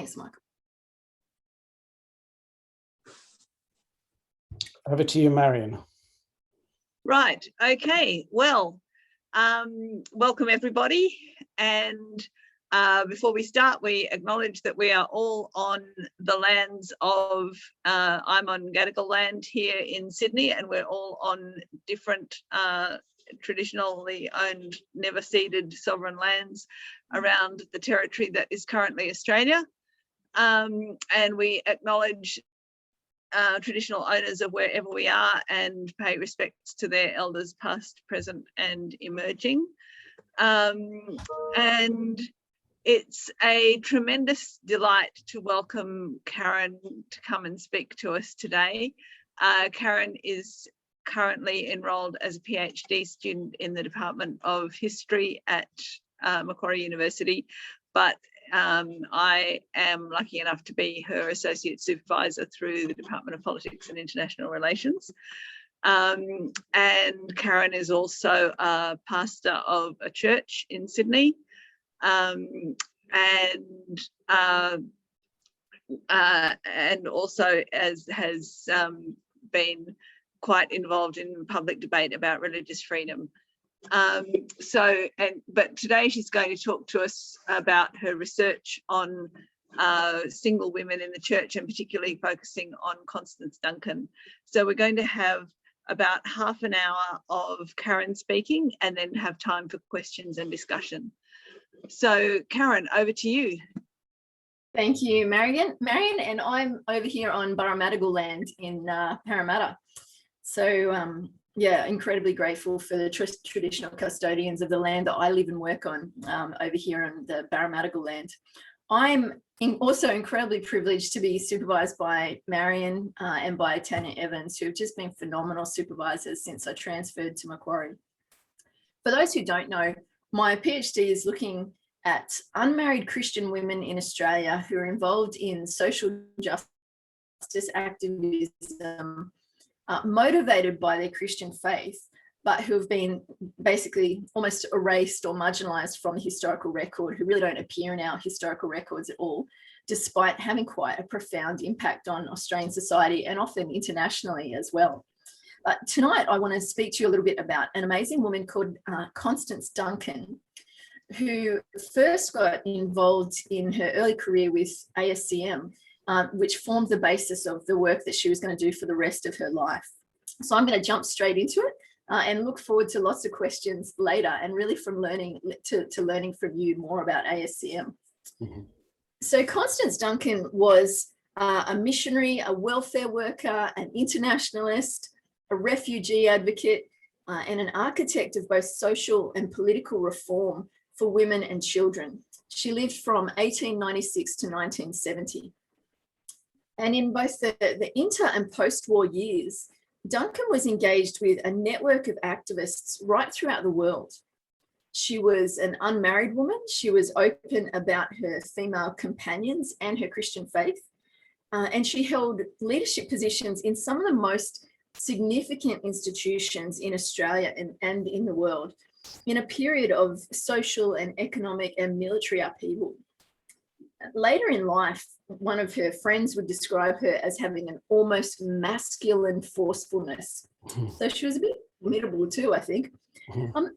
Thanks, Michael. Over to you, Marion. Right, okay, well, welcome everybody. And before we start, we acknowledge that we are all on the lands of, I'm on Gadigal land here in Sydney, and we're all on different traditionally owned, never ceded sovereign lands around the territory that is currently Australia. And we acknowledge traditional owners of wherever we are and pay respects to their elders past, present and emerging. And it's a tremendous delight to welcome Karen to come and speak to us today. Karen is currently enrolled as a PhD student in the Department of History at Macquarie University, but I am lucky enough to be her associate supervisor through the Department of Politics and International Relations. And Karen is also a pastor of a church in Sydney, and also has been quite involved in public debate about religious freedom. But today she's going to talk to us about her research on single women in the church, and particularly focusing on Constance Duncan. So we're going to have about half an hour of Karen speaking and then have time for questions and discussion. So Karen, over to you. Thank you, Marion. And I'm over here on Barramadigal land in Parramatta. So yeah, incredibly grateful for the traditional custodians of the land that I live and work on over here on the Barramadigal land. I'm also incredibly privileged to be supervised by Marion and by Tanya Evans, who have just been phenomenal supervisors since I transferred to Macquarie. For those who don't know, my PhD is looking at unmarried Christian women in Australia who are involved in social justice activism, motivated by their Christian faith, but who have been basically almost erased or marginalised from the historical record, who really don't appear in our historical records at all, despite having quite a profound impact on Australian society and often internationally as well. Tonight, I want to speak to you a little bit about an amazing woman called Constance Duncan, who first got involved in her early career with ASCM, which formed the basis of the work that she was going to do for the rest of her life. So I'm going to jump straight into it and look forward to lots of questions later, and really from learning to learning from you more about ASCM. Mm-hmm. So Constance Duncan was a missionary, a welfare worker, an internationalist, a refugee advocate, and an architect of both social and political reform for women and children. She lived from 1896 to 1970. And in both the inter and post-war years, Duncan was engaged with a network of activists right throughout the world. She was an unmarried woman. She was open about her female companions and her Christian faith. And she held leadership positions in some of the most significant institutions in Australia and in the world in a period of social and economic and military upheaval. Later in life, one of her friends would describe her as having an almost masculine forcefulness. So she was a bit formidable too, I think.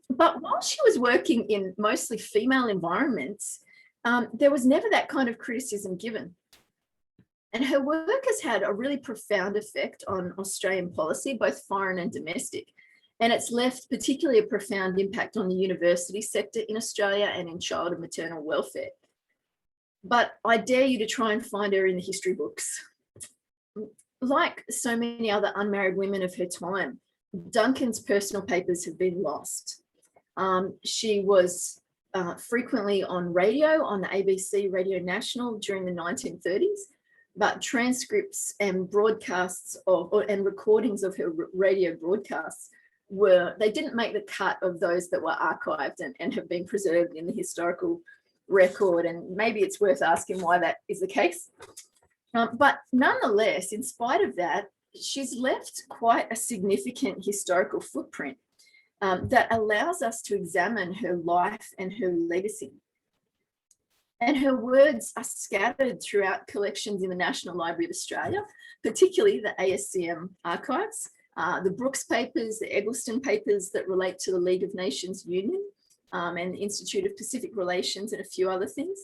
But while she was working in mostly female environments, there was never that kind of criticism given. And her work has had a really profound effect on Australian policy, both foreign and domestic. And it's left particularly a profound impact on the university sector in Australia and in child and maternal welfare. But I dare you to try and find her in the history books. Like so many other unmarried women of her time, Duncan's personal papers have been lost. She was frequently on radio, on the ABC Radio National during the 1930s, but transcripts and broadcasts and recordings of her radio broadcasts they didn't make the cut of those that were archived and have been preserved in the historical record. And maybe it's worth asking why that is the case. But nonetheless, in spite of that, she's left quite a significant historical footprint that allows us to examine her life and her legacy. And her words are scattered throughout collections in the National Library of Australia, particularly the ASCM archives, the Brooks papers, the Eggleston papers that relate to the League of Nations Union, and the Institute of Pacific Relations, and a few other things.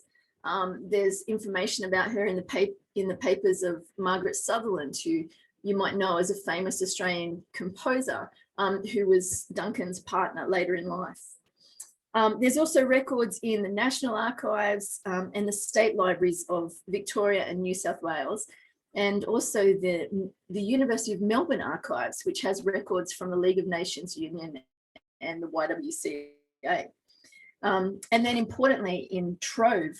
There's information about her in the papers of Margaret Sutherland, who you might know as a famous Australian composer, who was Duncan's partner later in life. There's also records in the National Archives and the state libraries of Victoria and New South Wales, and also the University of Melbourne Archives, which has records from the League of Nations Union and the YWCA. And then importantly, in Trove,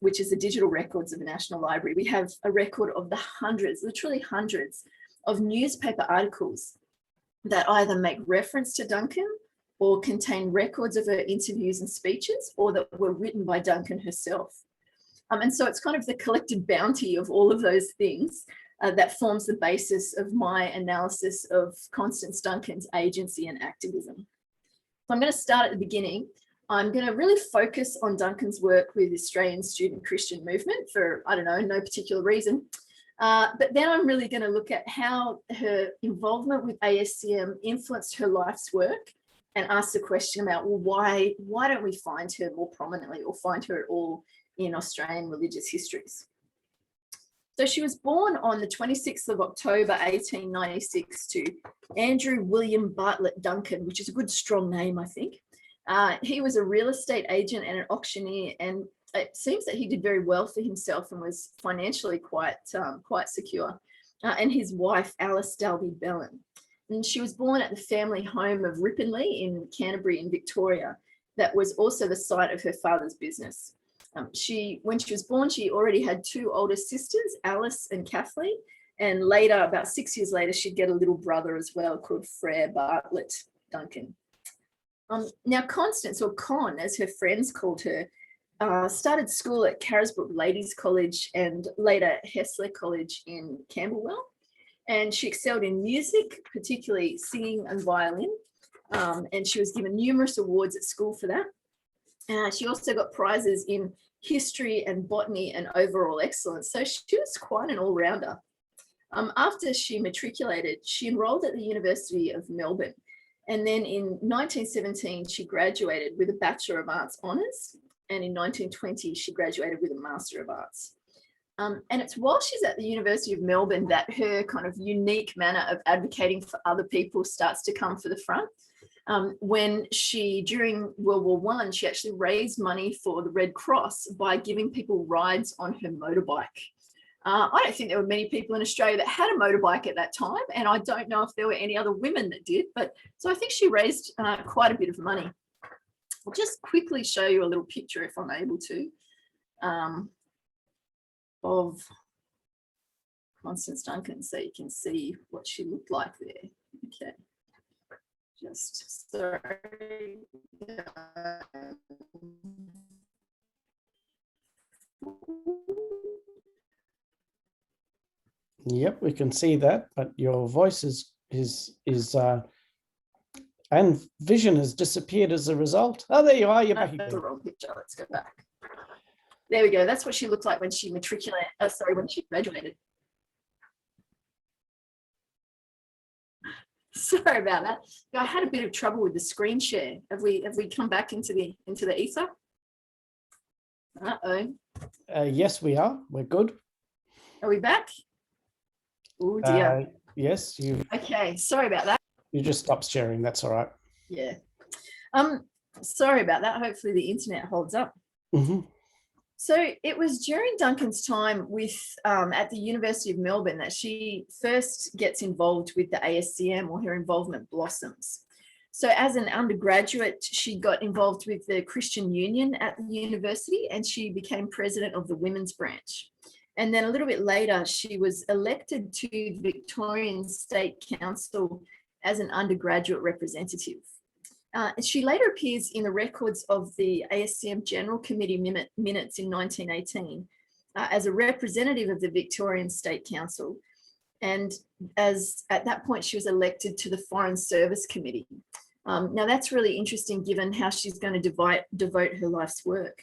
which is the digital records of the National Library, we have a record of the hundreds, literally hundreds, of newspaper articles that either make reference to Duncan or contain records of her interviews and speeches, or that were written by Duncan herself. And so it's kind of the collected bounty of all of those things that forms the basis of my analysis of Constance Duncan's agency and activism. So I'm going to start at the beginning. I'm going to really focus on Duncan's work with the Australian student Christian movement for, I don't know, no particular reason. But then I'm really going to look at how her involvement with ASCM influenced her life's work, and ask the question about, well, why don't we find her more prominently or find her at all in Australian religious histories? So she was born on the 26th of October, 1896 to Andrew William Bartlett Duncan, which is a good strong name, I think. He was a real estate agent and an auctioneer, and it seems that he did very well for himself and was financially quite secure. And his wife, Alice Dalby Bellin. And she was born at the family home of Ripponlea in Canterbury in Victoria. That was also the site of her father's business. When she was born, she already had two older sisters, Alice and Kathleen. And later, about 6 years later, she'd get a little brother as well called Frere Bartlett Duncan. Now, Constance, or Con, as her friends called her, started school at Carisbrook Ladies College and later Hessler College in Camberwell. And she excelled in music, particularly singing and violin. And she was given numerous awards at school for that. She also got prizes in history and botany and overall excellence. So she was quite an all-rounder. After she matriculated, she enrolled at the University of Melbourne. And then in 1917, she graduated with a Bachelor of Arts honours. And in 1920, she graduated with a Master of Arts. And it's while she's at the University of Melbourne that her kind of unique manner of advocating for other people starts to come for the front. When she, during World War I, she actually raised money for the Red Cross by giving people rides on her motorbike. I don't think there were many people in Australia that had a motorbike at that time, and I don't know if there were any other women that did, but so I think she raised quite a bit of money. I'll just quickly show you a little picture, if I'm able to, of Constance Duncan, so you can see what she looked like there. Okay, just sorry. Yep, we can see that, but your voice is and vision has disappeared as a result. Oh, there you are. You're back again. That's the wrong picture. Let's go back. There we go. That's what she looked like when she matriculated. When she graduated. Sorry about that. I had a bit of trouble with the screen share. Have we come back into the ether? Uh-oh. Yes, we are. We're good. Are we back? Oh dear. Yes, you. Okay. Sorry about that. You just stopped sharing. That's all right. Yeah. Sorry about that. Hopefully the internet holds up. Mm-hmm. So it was during Duncan's time with at the University of Melbourne that she first gets involved with the ASCM, or her involvement blossoms. So as an undergraduate, she got involved with the Christian Union at the university, and she became president of the women's branch. And then a little bit later, she was elected to the Victorian State Council as an undergraduate representative. She later appears in the records of the ASCM General Committee minutes in 1918 as a representative of the Victorian State Council. And as at that point, she was elected to the Foreign Service Committee. Now that's really interesting given how she's going to devote her life's work.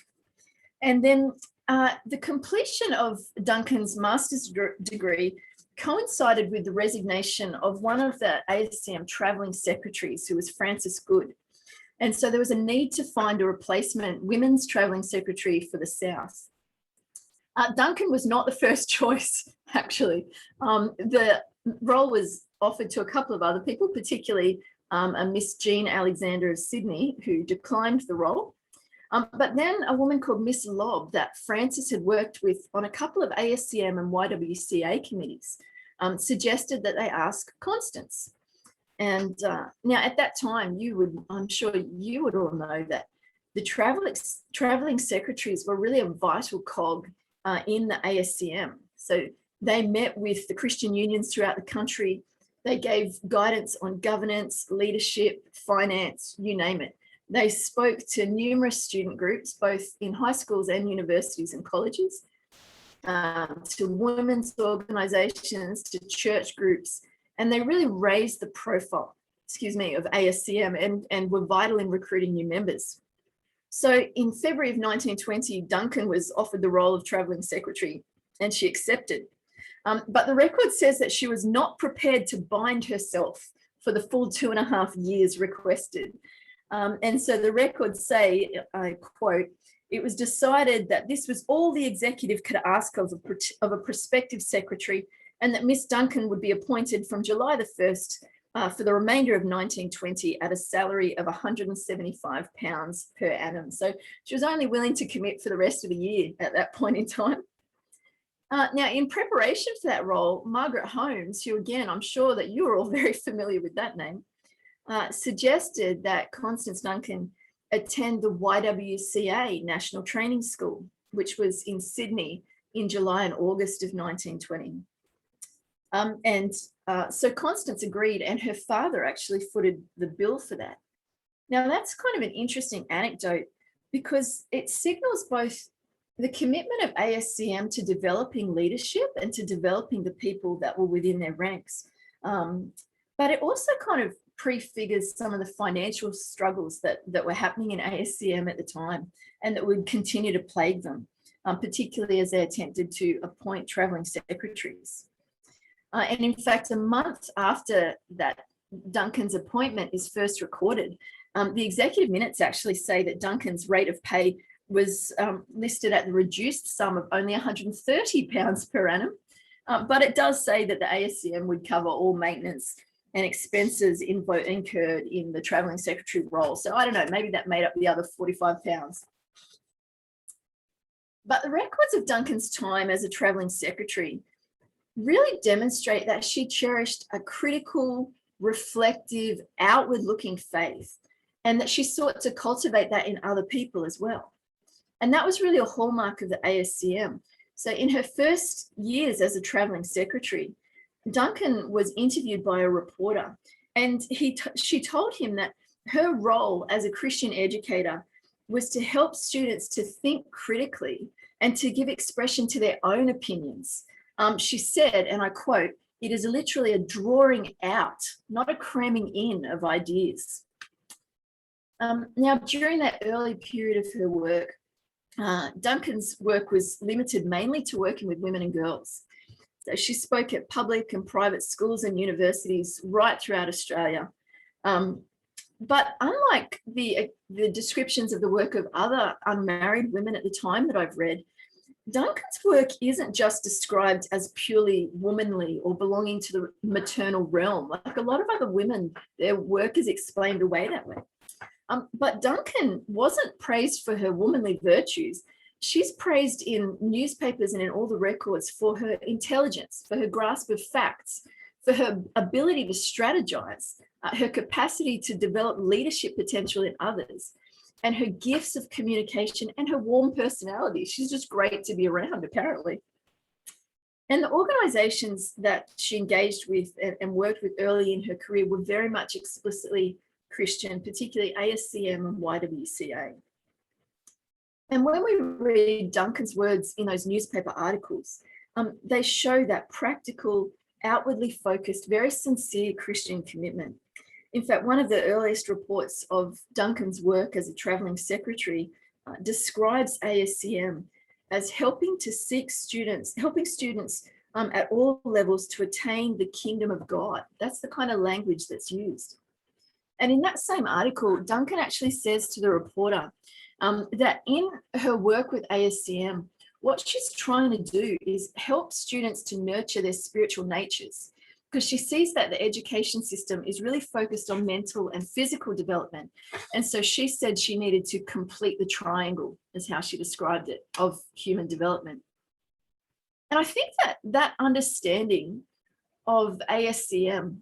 And then the completion of Duncan's master's degree coincided with the resignation of one of the ASCM travelling secretaries, who was Frances Good. And so there was a need to find a replacement women's travelling secretary for the South. Duncan was not the first choice, actually. The role was offered to a couple of other people, particularly a Miss Jean Alexander of Sydney, who declined the role. But then a woman called Miss Lobb, that Frances had worked with on a couple of ASCM and YWCA committees, suggested that they ask Constance. And now at that time, I'm sure you would all know that the travelling secretaries were really a vital cog in the ASCM. So they met with the Christian unions throughout the country. They gave guidance on governance, leadership, finance, you name it. They spoke to numerous student groups, both in high schools and universities and colleges, to women's organisations, to church groups, and they really raised the profile, of ASCM and were vital in recruiting new members. So in February of 1920, Duncan was offered the role of travelling secretary, and she accepted. But the record says that she was not prepared to bind herself for the full 2.5 years requested. And so the records say, I quote, "It was decided that this was all the executive could ask of a prospective secretary, and that Miss Duncan would be appointed from July the 1st for the remainder of 1920 at a salary of £175 per annum." So she was only willing to commit for the rest of the year at that point in time. Now, in preparation for that role, Margaret Holmes, who again, I'm sure that you are all very familiar with that name, suggested that Constance Duncan attend the YWCA National Training School, which was in Sydney in July and August of 1920. So Constance agreed, and her father actually footed the bill for that. Now, that's kind of an interesting anecdote because it signals both the commitment of ASCM to developing leadership and to developing the people that were within their ranks. But it also kind of prefigures some of the financial struggles that were happening in ASCM at the time and that would continue to plague them, particularly as they attempted to appoint travelling secretaries. And in fact, a month after that Duncan's appointment is first recorded, the executive minutes actually say that Duncan's rate of pay was listed at the reduced sum of only £130 per annum. But it does say that the ASCM would cover all maintenance and expenses incurred in the travelling secretary role. So I don't know, maybe that made up the other £45. But the records of Duncan's time as a travelling secretary really demonstrate that she cherished a critical, reflective, outward-looking faith, and that she sought to cultivate that in other people as well. And that was really a hallmark of the ASCM. So in her first years as a travelling secretary, Duncan was interviewed by a reporter, and she told him that her role as a Christian educator was to help students to think critically and to give expression to their own opinions. She said, and I quote, "It is literally a drawing out, not a cramming in of ideas." Now, during that early period of her work, Duncan's work was limited mainly to working with women and girls. So she spoke at public and private schools and universities right throughout Australia. But unlike the descriptions of the work of other unmarried women at the time that I've read, Duncan's work isn't just described as purely womanly or belonging to the maternal realm. Like a lot of other women, their work is explained away that way. But Duncan wasn't praised for her womanly virtues. She's praised in newspapers and in all the records for her intelligence, for her grasp of facts, for her ability to strategize, her capacity to develop leadership potential in others, and her gifts of communication and her warm personality. She's just great to be around, apparently. And the organizations that she engaged with and worked with early in her career were very much explicitly Christian, particularly ASCM and YWCA. And when we read Duncan's words in those newspaper articles, they show that practical, outwardly focused, very sincere Christian commitment. In fact, one of the earliest reports of Duncan's work as a travelling secretary describes ASCM as helping students at all levels to attain the kingdom of God. That's the kind of language that's used. And in that same article, Duncan actually says to the reporter that in her work with ASCM, what she's trying to do is help students to nurture their spiritual natures, because she sees that the education system is really focused on mental and physical development. And so she said she needed to complete the triangle, is how she described it, of human development. And I think that that understanding of ASCM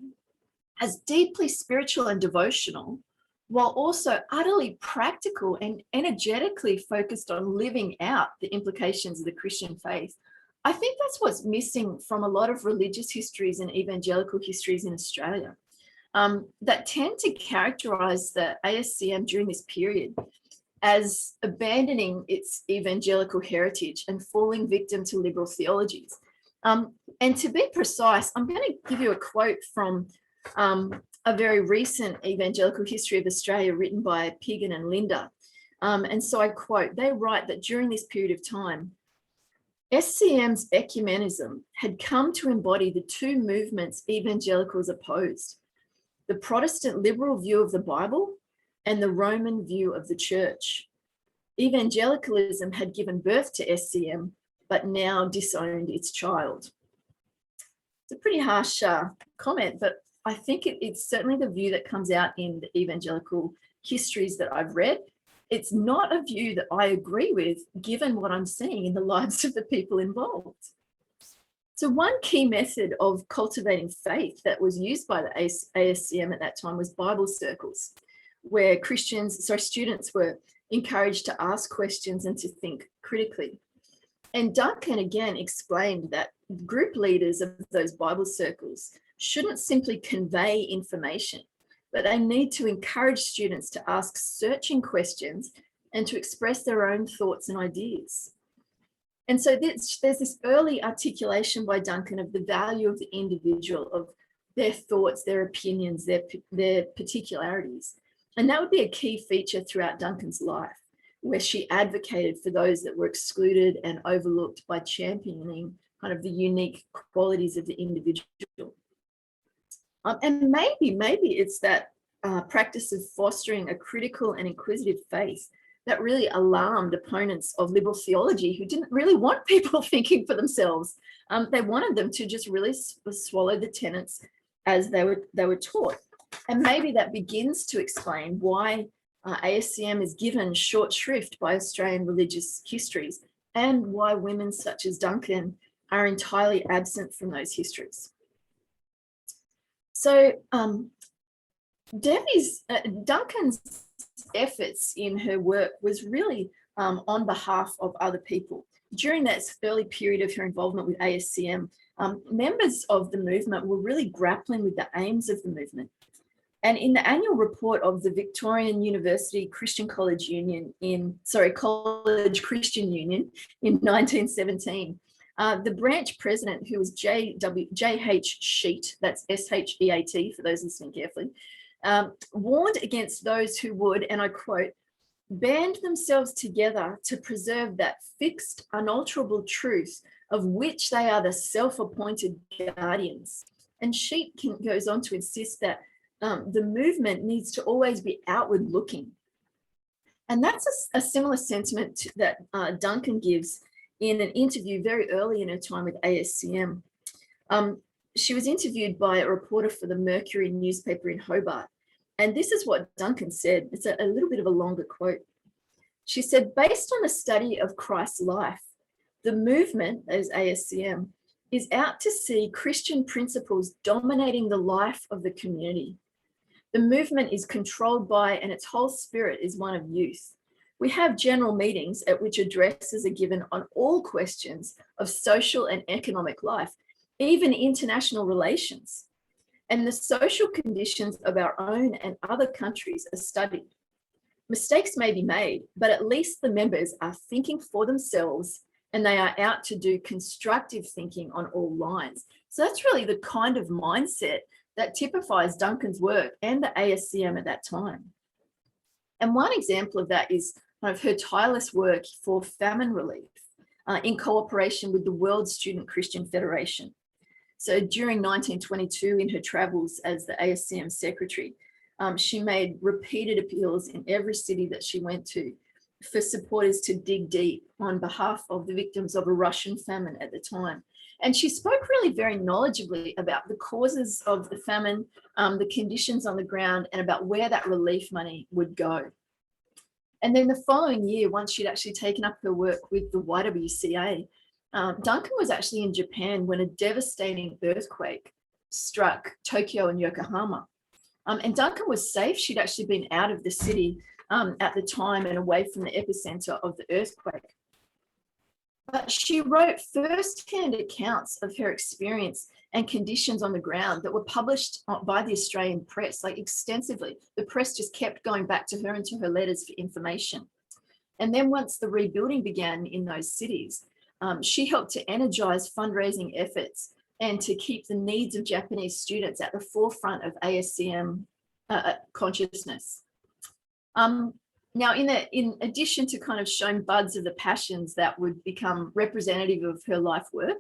as deeply spiritual and devotional, while also utterly practical and energetically focused on living out the implications of the Christian faith, I think that's what's missing from a lot of religious histories and evangelical histories in Australia, that tend to characterize the ASCM during this period as abandoning its evangelical heritage and falling victim to liberal theologies. And to be precise, I'm going to give you a quote from a very recent evangelical history of Australia written by Piggin and Linda. And so I quote, they write that during this period of time, SCM's ecumenism had come to embody the two movements evangelicals opposed: the Protestant liberal view of the Bible and the Roman view of the church. Evangelicalism had given birth to SCM, but now disowned its child. It's a pretty harsh comment, but I think it's certainly the view that comes out in the evangelical histories that I've read. It's not a view that I agree with, given what I'm seeing in the lives of the people involved. So one key method of cultivating faith that was used by the ASCM at that time was Bible circles, where students were encouraged to ask questions and to think critically. And Duncan again explained that group leaders of those Bible circles shouldn't simply convey information, but they need to encourage students to ask searching questions and to express their own thoughts and ideas. And so there's this early articulation by Duncan of the value of the individual, of their thoughts, their opinions, their particularities. And that would be a key feature throughout Duncan's life, where she advocated for those that were excluded and overlooked by championing kind of the unique qualities of the individual. And maybe it's that practice of fostering a critical and inquisitive faith that really alarmed opponents of liberal theology, who didn't really want people thinking for themselves. They wanted them to just really swallow the tenets as they were taught. And maybe that begins to explain why ASCM is given short shrift by Australian religious histories, and why women such as Duncan are entirely absent from those histories. So Duncan's efforts in her work was really on behalf of other people. During that early period of her involvement with ASCM, members of the movement were really grappling with the aims of the movement. And in the annual report of the Victorian University Christian College Christian Union in 1917, the branch president, who was J.H. Sheet, that's S-H-E-A-T for those listening carefully, warned against those who would, and I quote, band themselves together to preserve that fixed, unalterable truth of which they are the self-appointed guardians. And Sheet goes on to insist that the movement needs to always be outward looking. And that's a similar sentiment that Duncan gives in an interview very early in her time with ASCM. She was interviewed by a reporter for the Mercury newspaper in Hobart. And this is what Duncan said. It's a little bit of a longer quote. She said, based on a study of Christ's life, the movement, as ASCM, is out to see Christian principles dominating the life of the community. The movement is controlled by, and its whole spirit is one of youth. We have general meetings at which addresses are given on all questions of social and economic life, even international relations. And the social conditions of our own and other countries are studied. Mistakes may be made, but at least the members are thinking for themselves, and they are out to do constructive thinking on all lines. So that's really the kind of mindset that typifies Duncan's work and the ASCM at that time. And one example of that is of her tireless work for famine relief in cooperation with the World Student Christian Federation. So during 1922, in her travels as the ASCM secretary, she made repeated appeals in every city that she went to for supporters to dig deep on behalf of the victims of a Russian famine at the time. And she spoke really very knowledgeably about the causes of the famine, the conditions on the ground, and about where that relief money would go. And then the following year, once she'd actually taken up her work with the YWCA, Duncan was actually in Japan when a devastating earthquake struck Tokyo and Yokohama. And Duncan was safe. She'd actually been out of the city at the time and away from the epicenter of the earthquake. But she wrote first-hand accounts of her experience and conditions on the ground that were published by the Australian press, like extensively. The press just kept going back to her and to her letters for information. And then once the rebuilding began in those cities, she helped to energize fundraising efforts and to keep the needs of Japanese students at the forefront of ASCM consciousness. Now, in addition to kind of showing buds of the passions that would become representative of her life work,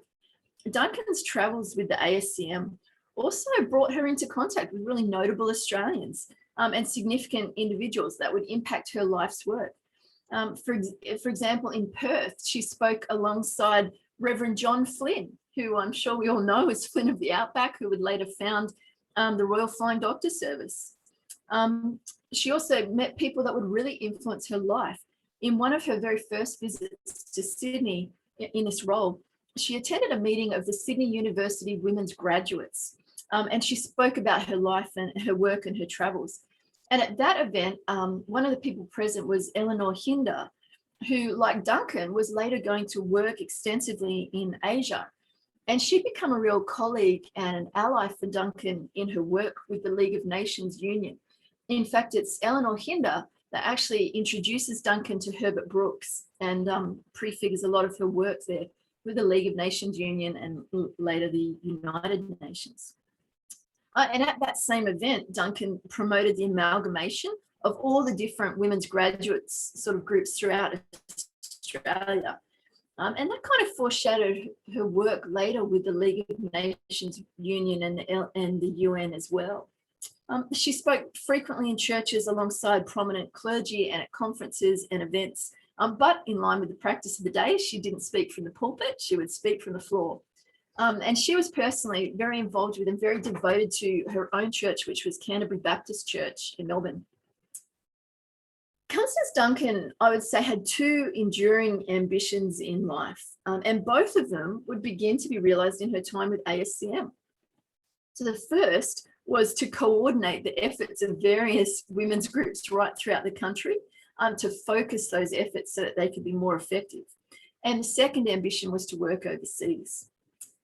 Duncan's travels with the ASCM also brought her into contact with really notable Australians and significant individuals that would impact her life's work. For example, in Perth, she spoke alongside Reverend John Flynn, who I'm sure we all know as Flynn of the Outback, who would later found the Royal Flying Doctor Service. She also met people that would really influence her life. In one of her very first visits to Sydney in this role, she attended a meeting of the Sydney University Women's Graduates, and she spoke about her life and her work and her travels. And at that event, one of the people present was Eleanor Hinder, who, like Duncan, was later going to work extensively in Asia. And she'd become a real colleague and an ally for Duncan in her work with the League of Nations Union. In fact, it's Eleanor Hinder that actually introduces Duncan to Herbert Brooks and prefigures a lot of her work there with the League of Nations Union and later the United Nations. And at that same event, Duncan promoted the amalgamation of all the different women's graduates sort of groups throughout Australia. And that kind of foreshadowed her work later with the League of Nations Union and the UN as well. She spoke frequently in churches alongside prominent clergy and at conferences and events, but in line with the practice of the day, she didn't speak from the pulpit, she would speak from the floor. And she was personally very involved with and very devoted to her own church, which was Canterbury Baptist Church in Melbourne. Constance Duncan, I would say, had two enduring ambitions in life, and both of them would begin to be realised in her time with ASCM. So the first was to coordinate the efforts of various women's groups right throughout the country to focus those efforts so that they could be more effective. And the second ambition was to work overseas.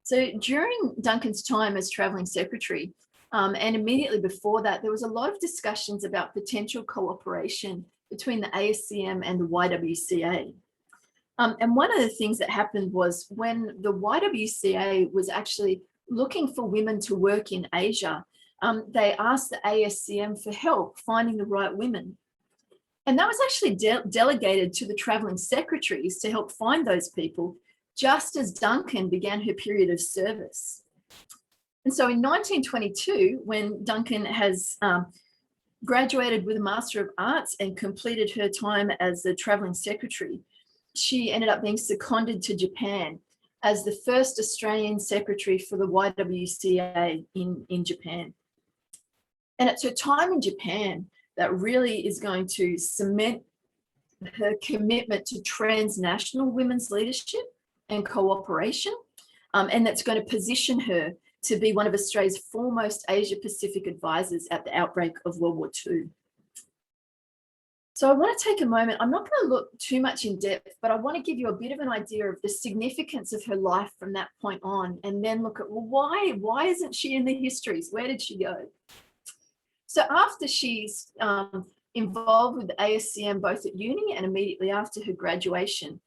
So during Duncan's time as travelling secretary, and immediately before that, there was a lot of discussions about potential cooperation between the ASCM and the YWCA. And one of the things that happened was when the YWCA was actually looking for women to work in Asia, they asked the ASCM for help finding the right women. And that was actually delegated to the travelling secretaries to help find those people, just as Duncan began her period of service. And so in 1922, when Duncan has graduated with a Master of Arts and completed her time as the travelling secretary, she ended up being seconded to Japan as the first Australian secretary for the YWCA in Japan. And it's her time in Japan that really is going to cement her commitment to transnational women's leadership and cooperation, and that's going to position her to be one of Australia's foremost Asia-Pacific advisors at the outbreak of World War II. So I want to take a moment, I'm not going to look too much in depth, but I want to give you a bit of an idea of the significance of her life from that point on, and then look at, well, why isn't she in the histories? Where did she go? So after she's involved with the ASCM, both at uni and immediately after her graduation,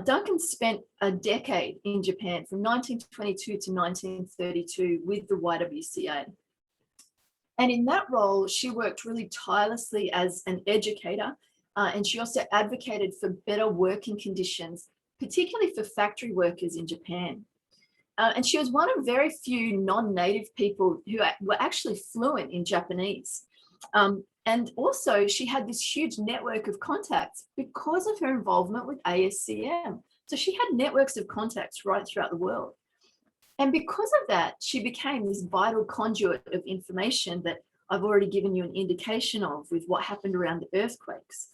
Duncan spent a decade in Japan from 1922 to 1932 with the YWCA. And in that role, she worked really tirelessly as an educator and she also advocated for better working conditions, particularly for factory workers in Japan. And she was one of very few non-native people who were actually fluent in Japanese. And also she had this huge network of contacts because of her involvement with ASCM. So she had networks of contacts right throughout the world. And because of that, she became this vital conduit of information that I've already given you an indication of with what happened around the earthquakes.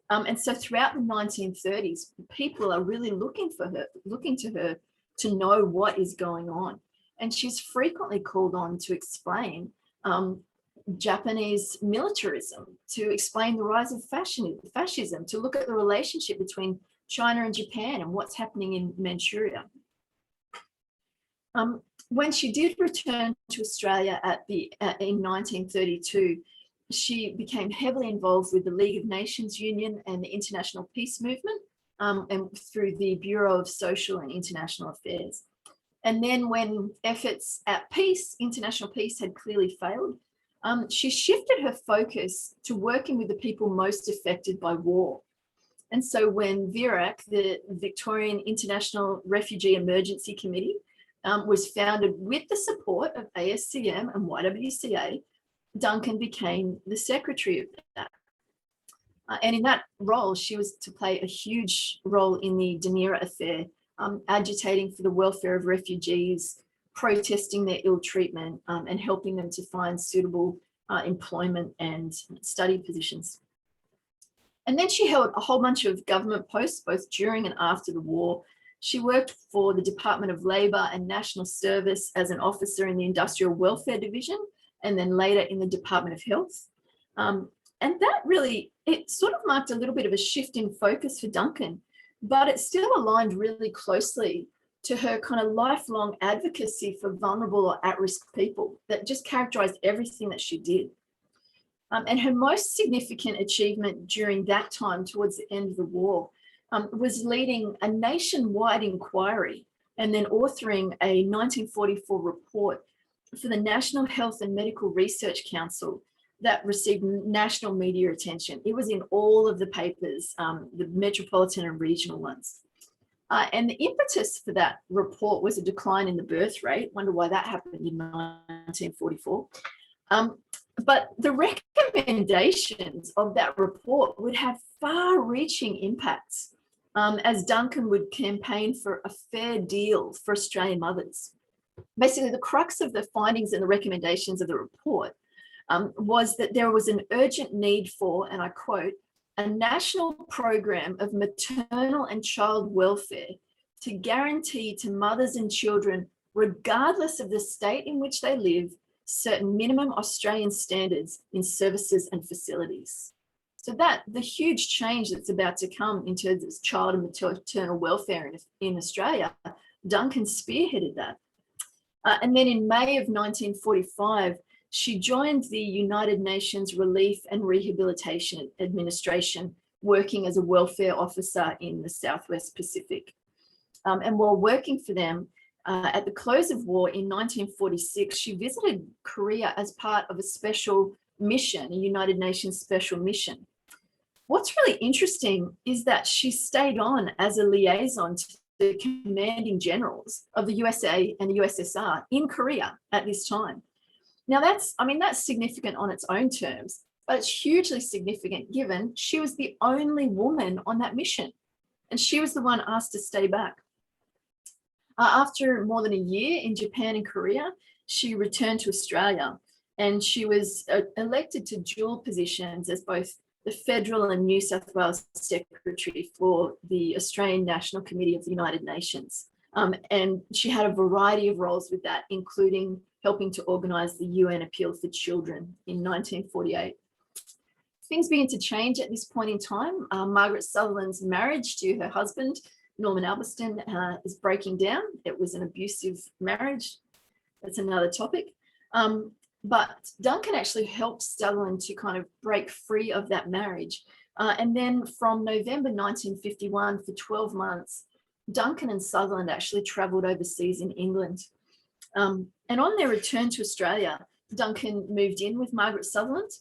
And so throughout the 1930s, people are really looking to her to know what is going on. And she's frequently called on to explain Japanese militarism, to explain the rise of fascism, to look at the relationship between China and Japan and what's happening in Manchuria. When she did return to Australia in 1932, she became heavily involved with the League of Nations Union and the International Peace Movement, and through the Bureau of Social and International Affairs. And then when efforts at peace, international peace, had clearly failed, she shifted her focus to working with the people most affected by war. And so when VIRAC, the Victorian International Refugee Emergency Committee, was founded with the support of ASCM and YWCA, Duncan became the secretary of that. And in that role, she was to play a huge role in the Dunera affair, agitating for the welfare of refugees, protesting their ill treatment, and helping them to find suitable employment and study positions. And then she held a whole bunch of government posts, both during and after the war. She worked for the Department of Labour and National Service as an officer in the Industrial Welfare Division, and then later in the Department of Health. And that really, it sort of marked a little bit of a shift in focus for Duncan, but it still aligned really closely to her kind of lifelong advocacy for vulnerable or at-risk people that just characterized everything that she did. And her most significant achievement during that time, towards the end of the war, was leading a nationwide inquiry and then authoring a 1944 report for the National Health and Medical Research Council that received national media attention. It was in all of the papers, the metropolitan and regional ones. And the impetus for that report was a decline in the birth rate. Wonder why that happened in 1944. But the recommendations of that report would have far-reaching impacts, as Duncan would campaign for a fair deal for Australian mothers. Basically, the crux of the findings and the recommendations of the report was that there was an urgent need for, and I quote, a national program of maternal and child welfare to guarantee to mothers and children, regardless of the state in which they live, certain minimum Australian standards in services and facilities. So that the huge change that's about to come in terms of child and maternal welfare in Australia, Duncan spearheaded that. And then in May of 1945, she joined the United Nations Relief and Rehabilitation Administration, working as a welfare officer in the Southwest Pacific. And while working for them, at the close of war in 1946, she visited Korea as part of a special mission, a United Nations special mission. What's really interesting is that she stayed on as a liaison to the commanding generals of the USA and the USSR in Korea at this time. Now that's significant on its own terms, but it's hugely significant given she was the only woman on that mission, and she was the one asked to stay back. After more than a year in Japan and Korea, she returned to Australia, and she was elected to dual positions as both the Federal and New South Wales Secretary for the Australian National Committee of the United Nations. And she had a variety of roles with that, including helping to organise the UN Appeal for Children in 1948. Things began to change at this point in time. Margaret Sutherland's marriage to her husband, Norman Albiston, is breaking down. It was an abusive marriage. That's another topic. But Duncan actually helped Sutherland to kind of break free of that marriage. And then from November 1951 for 12 months, Duncan and Sutherland actually travelled overseas in England. And on their return to Australia, Duncan moved in with Margaret Sutherland.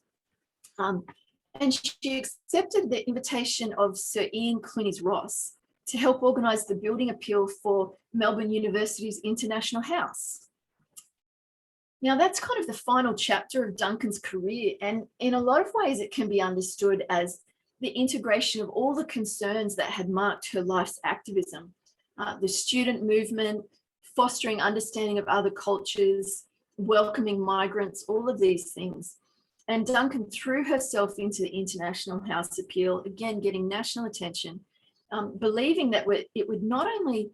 And she accepted the invitation of Sir Ian Clunies Ross to help organise the building appeal for Melbourne University's International House. Now, that's kind of the final chapter of Duncan's career, and in a lot of ways it can be understood as the integration of all the concerns that had marked her life's activism, the student movement, fostering understanding of other cultures, welcoming migrants, all of these things. And Duncan threw herself into the International House appeal, again, getting national attention, believing that it would not only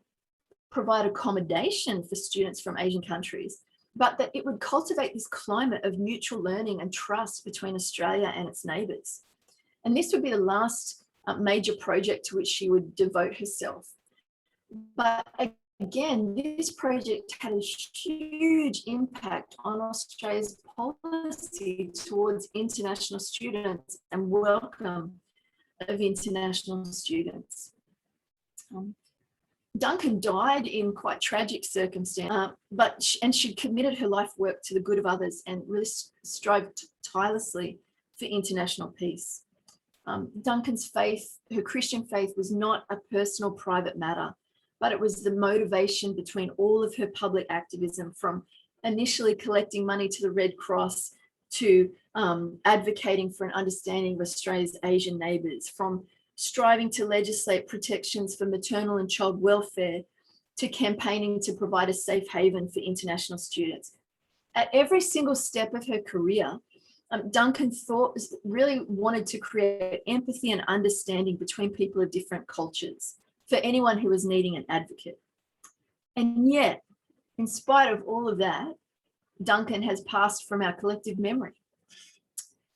provide accommodation for students from Asian countries, but that it would cultivate this climate of mutual learning and trust between Australia and its neighbours. And this would be the last major project to which she would devote herself. But again, this project had a huge impact on Australia's policy towards international students and welcome of international students. Duncan died in quite tragic circumstance, and she committed her life work to the good of others and really strived tirelessly for international peace. Duncan's faith, her Christian faith, was not a personal private matter, but it was the motivation between all of her public activism, from initially collecting money to the Red Cross to advocating for an understanding of Australia's Asian neighbours, from striving to legislate protections for maternal and child welfare to campaigning to provide a safe haven for international students. At every single step of her career, Duncan really wanted to create empathy and understanding between people of different cultures for anyone who was needing an advocate. And yet, in spite of all of that, Duncan has passed from our collective memory.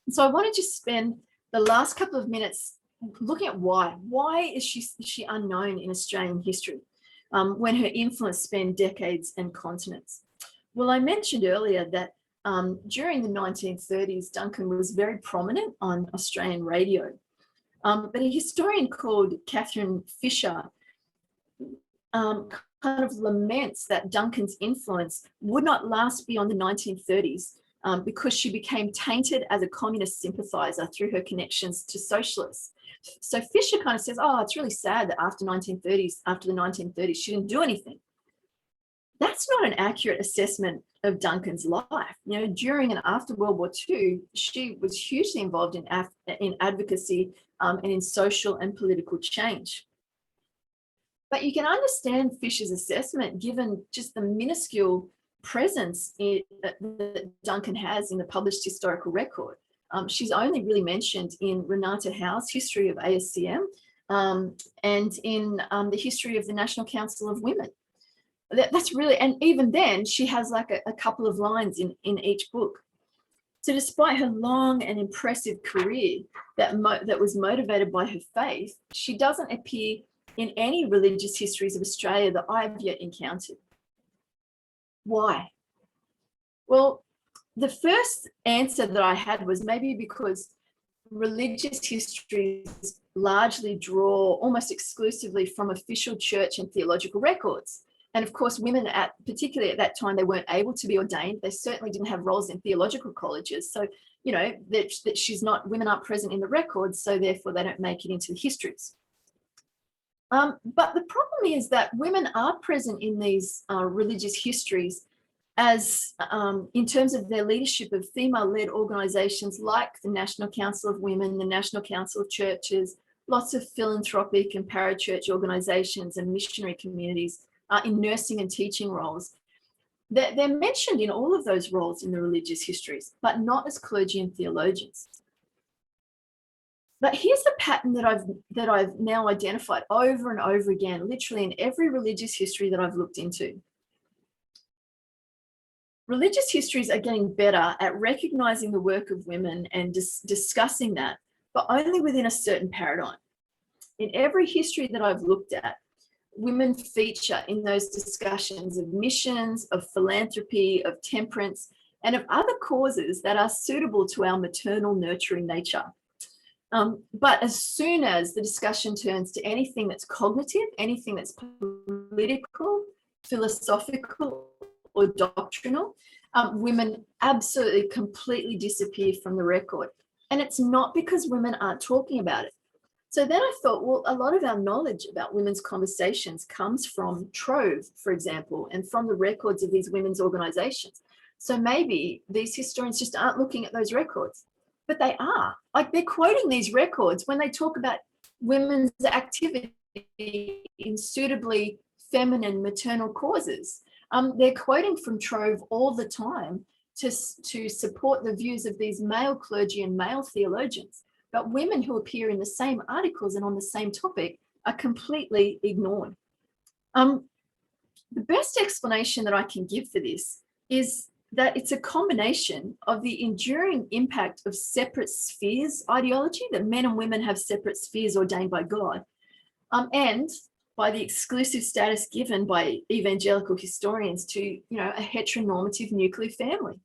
So I want to just spend the last couple of minutes looking at why. Why is she unknown in Australian history when her influence spanned decades and continents? Well, I mentioned earlier that during the 1930s, Duncan was very prominent on Australian radio. But a historian called Catherine Fisher kind of laments that Duncan's influence would not last beyond the 1930s because she became tainted as a communist sympathiser through her connections to socialists. So Fisher kind of says, oh, it's really sad that after the 1930s, she didn't do anything. That's not an accurate assessment of Duncan's life. You know, during and after World War II, she was hugely involved in advocacy and in social and political change. But you can understand Fisher's assessment given just the minuscule presence that Duncan has in the published historical record. She's only really mentioned in Renata Howe's History of ASCM and in the History of the National Council of Women. That's really, and even then she has like a couple of lines in each book. So despite her long and impressive career that was motivated by her faith, she doesn't appear in any religious histories of Australia that I've yet encountered. Why? Well, the first answer that I had was maybe because religious histories largely draw almost exclusively from official church and theological records. And of course, women, particularly at that time, they weren't able to be ordained. They certainly didn't have roles in theological colleges. So, you know, that women aren't present in the records, so therefore they don't make it into the histories. But the problem is that women are present in these religious histories as in terms of their leadership of female-led organisations like the National Council of Women, the National Council of Churches, lots of philanthropic and parachurch organisations and missionary communities in nursing and teaching roles. They're mentioned in all of those roles in the religious histories, but not as clergy and theologians. But here's the pattern that I've now identified over and over again, literally in every religious history that I've looked into. Religious histories are getting better at recognising the work of women and discussing that, but only within a certain paradigm. In every history that I've looked at, women feature in those discussions of missions, of philanthropy, of temperance, and of other causes that are suitable to our maternal nurturing nature. But as soon as the discussion turns to anything that's cognitive, anything that's political, philosophical, or doctrinal, women absolutely completely disappear from the record. And it's not because women aren't talking about it. So then I thought, well, a lot of our knowledge about women's conversations comes from Trove, for example, and from the records of these women's organizations. So maybe these historians just aren't looking at those records, but they are. Like, they're quoting these records when they talk about women's activity in suitably feminine maternal causes. They're quoting from Trove all the time to support the views of these male clergy and male theologians. But women who appear in the same articles and on the same topic are completely ignored. The best explanation that I can give for this is that it's a combination of the enduring impact of separate spheres ideology, that men and women have separate spheres ordained by God, and by the exclusive status given by evangelical historians to, a heteronormative nuclear family.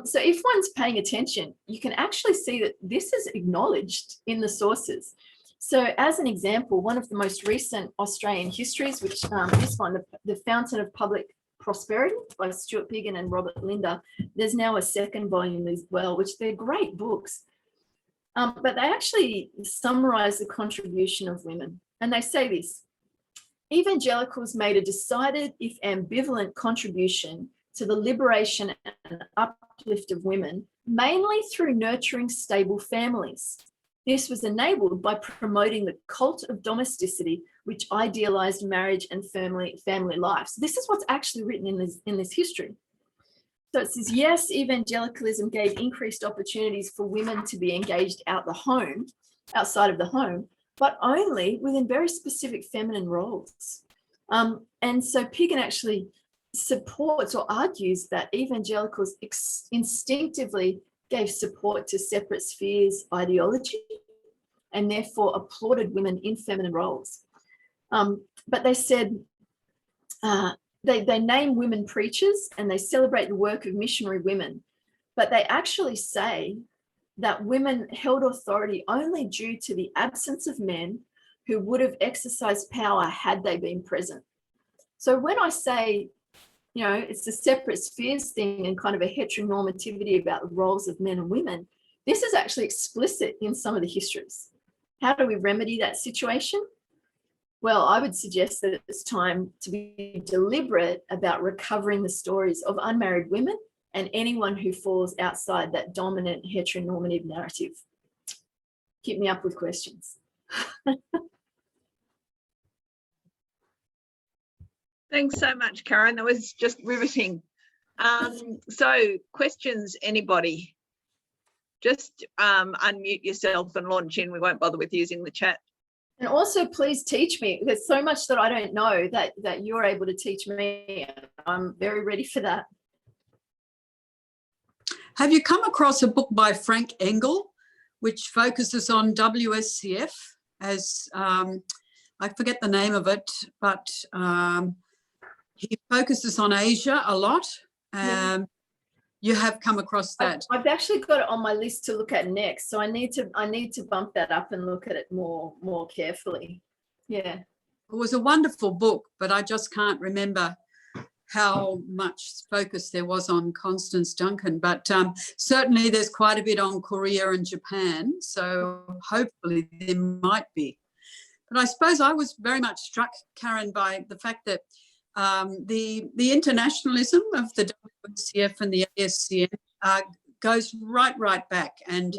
So if one's paying attention, you can actually see that this is acknowledged in the sources. So as an example, one of the most recent Australian histories, which this one, The Fountain of Public Prosperity by Stuart Piggin and Robert Linder, there's now a second volume as well, which they're great books. But they actually summarize the contribution of women. And they say this: evangelicals made a decided, if ambivalent, contribution to the liberation and uplift of women, mainly through nurturing stable families. This was enabled by promoting the cult of domesticity, which idealized marriage and family life. So this is what's actually written in this history. So it says, yes, evangelicalism gave increased opportunities for women to be engaged outside of the home, but only within very specific feminine roles. And so Piggin actually supports or argues that evangelicals instinctively gave support to separate spheres ideology and therefore applauded women in feminine roles. But they said they name women preachers and they celebrate the work of missionary women, but they actually say that women held authority only due to the absence of men who would have exercised power had they been present. So when I say, it's a separate spheres thing and kind of a heteronormativity about the roles of men and women, this is actually explicit in some of the histories. How do we remedy that situation? Well, I would suggest that it's time to be deliberate about recovering the stories of unmarried women and anyone who falls outside that dominant heteronormative narrative. Keep me up with questions. Thanks so much, Karen. That was just riveting. So questions, anybody? Just unmute yourself and launch in. We won't bother with using the chat. And also, please teach me. There's so much that I don't know that you're able to teach me. I'm very ready for that. Have you come across a book by Frank Engel, which focuses on WSCF as, I forget the name of it, but he focuses on Asia a lot. You have come across that? I've actually got it on my list to look at next, so I need to bump that up and look at it more carefully. Yeah, it was a wonderful book, but I just can't remember how much focus there was on Constance Duncan. But certainly there's quite a bit on Korea and Japan, so hopefully there might be. But I suppose I was very much struck, Karen, by the fact that the internationalism of the WCF and the ASCM goes right back. And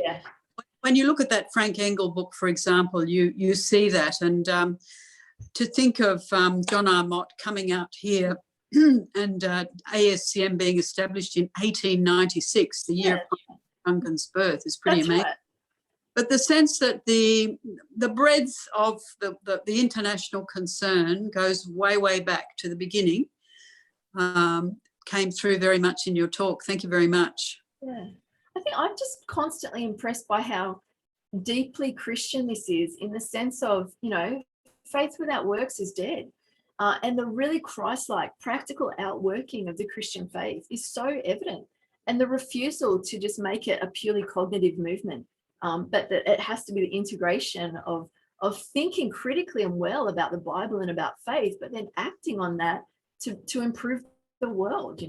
when you look at that Frank Engel book, for example, you see that. And to think of John R. Mott coming out here and ASCM being established in 1896, the year of Duncan's birth, is pretty amazing. Right. But the sense that the breadth of the international concern goes way back to the beginning came through very much in your talk. Thank you very much. Yeah, I think I'm just constantly impressed by how deeply Christian this is, in the sense of, faith without works is dead. And the really Christ-like practical outworking of the Christian faith is so evident. And the refusal to just make it a purely cognitive movement, but that it has to be the integration of thinking critically and well about the Bible and about faith, but then acting on that to improve the world,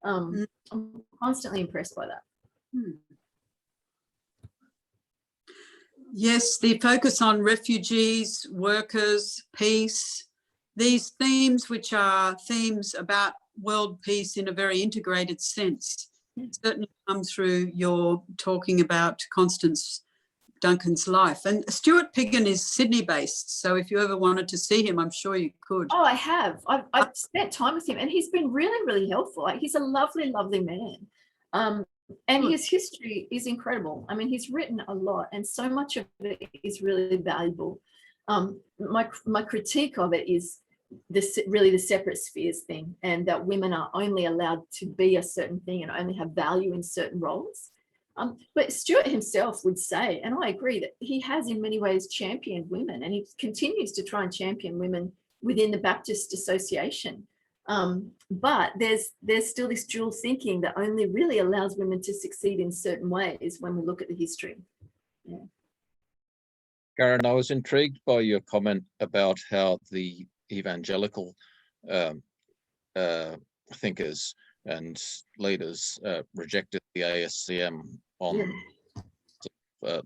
I'm constantly impressed by that. Yes, the focus on refugees, workers, peace, these themes, which are themes about world peace in a very integrated sense, certainly come through your talking about Constance Duncan's life. And Stuart Piggin is Sydney-based, so if you ever wanted to see him, I'm sure you could. Oh, I have. I've spent time with him, and he's been really, really helpful. Like, he's a lovely, lovely man. And his history is incredible. I mean, he's written a lot, and so much of it is really valuable. My critique of it is really the separate spheres thing, and that women are only allowed to be a certain thing and only have value in certain roles. But Stuart himself would say, and I agree, that he has in many ways championed women, and he continues to try and champion women within the Baptist Association. But there's still this dual thinking that only really allows women to succeed in certain ways when we look at the history. Yeah. Karen, I was intrigued by your comment about how the evangelical thinkers and leaders rejected the ASCM on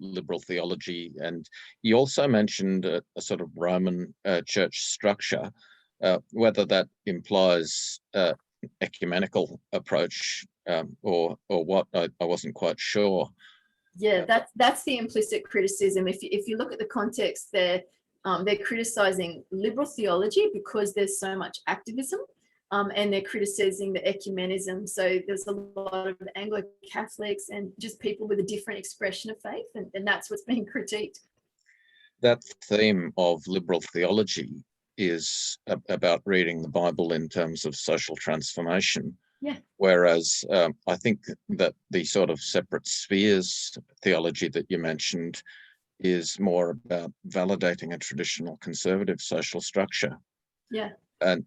liberal theology, and you also mentioned a sort of Roman church structure. Whether that implies ecumenical approach or what, I wasn't quite sure. Yeah, that's the implicit criticism. If you look at the context, they're criticizing liberal theology because there's so much activism, and they're criticizing the ecumenism. So there's a lot of Anglo-Catholics and just people with a different expression of faith, and that's what's being critiqued. That theme of liberal theology is about reading the Bible in terms of social transformation. Yeah. Whereas I think that the sort of separate spheres theology that you mentioned is more about validating a traditional conservative social structure. Yeah. And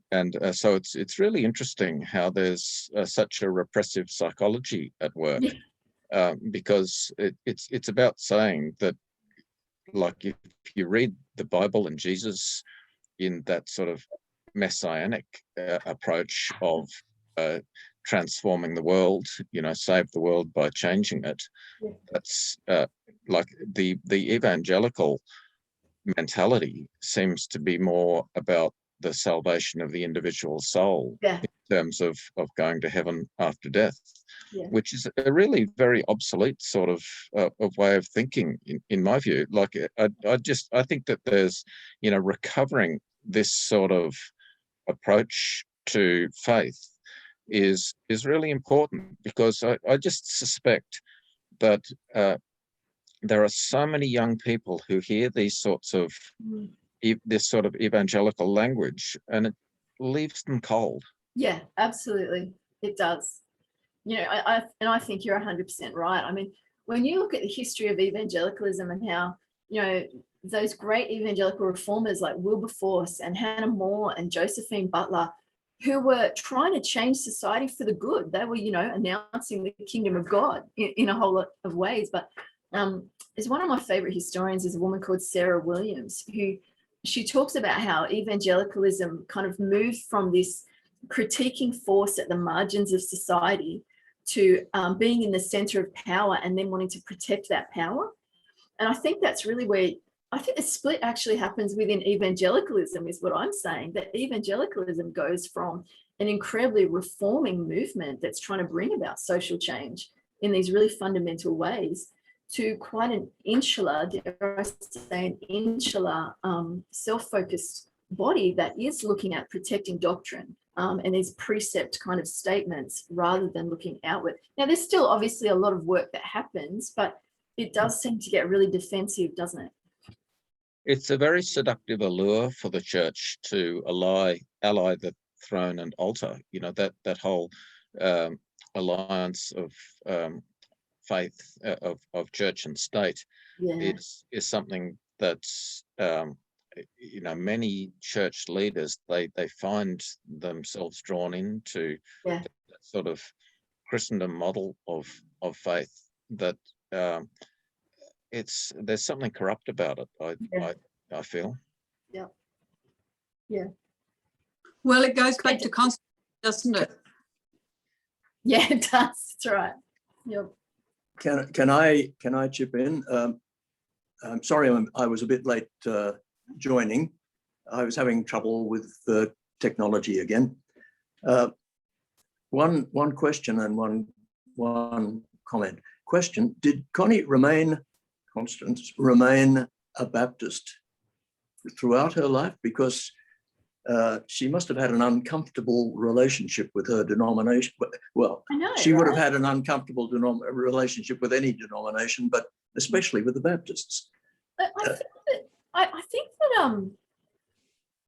so it's really interesting how there's such a repressive psychology at work, because it's about saying that, like, if you read the Bible and Jesus in that sort of messianic approach of transforming the world, save the world by changing it, that's like the evangelical mentality seems to be more about the salvation of the individual soul in terms of going to heaven after death, which is a really very obsolete sort of way of thinking, in my view. Like, I think that there's, recovering this sort of approach to faith is really important, because I just suspect that there are so many young people who hear these sorts of this sort of evangelical language, and it leaves them cold. Yeah, absolutely, it does. I think you're 100% right. I mean, when you look at the history of evangelicalism and how, those great evangelical reformers like Wilberforce and Hannah More and Josephine Butler, who were trying to change society for the good, they were, announcing the kingdom of God in a whole lot of ways. But is one of my favorite historians is a woman called Sarah Williams, who she talks about how evangelicalism kind of moved from this critiquing force at the margins of society to being in the center of power and then wanting to protect that power. And I think that's really where I think the split actually happens within evangelicalism, is what I'm saying, that evangelicalism goes from an incredibly reforming movement that's trying to bring about social change in these really fundamental ways to quite an insular, dare I say, an insular, self-focused body that is looking at protecting doctrine and these precept kind of statements rather than looking outward. Now, there's still obviously a lot of work that happens, but it does seem to get really defensive, doesn't it? It's a very seductive allure for the church to ally the throne and altar. That whole alliance of faith, of church and state, is something that's many church leaders they find themselves drawn into that sort of Christendom model of faith, that there's something corrupt about it. I feel. Yeah. Well, it goes back to Constance, doesn't it? Yeah, it does. That's right. Yep. Can I chip in? I'm sorry I was a bit late joining. I was having trouble with the technology again. One question and one comment. Question: did Constance remain a Baptist throughout her life? Because she must have had an uncomfortable relationship with her denomination. Well, I know, she would have right? had an uncomfortable relationship with any denomination, but especially with the Baptists. I think that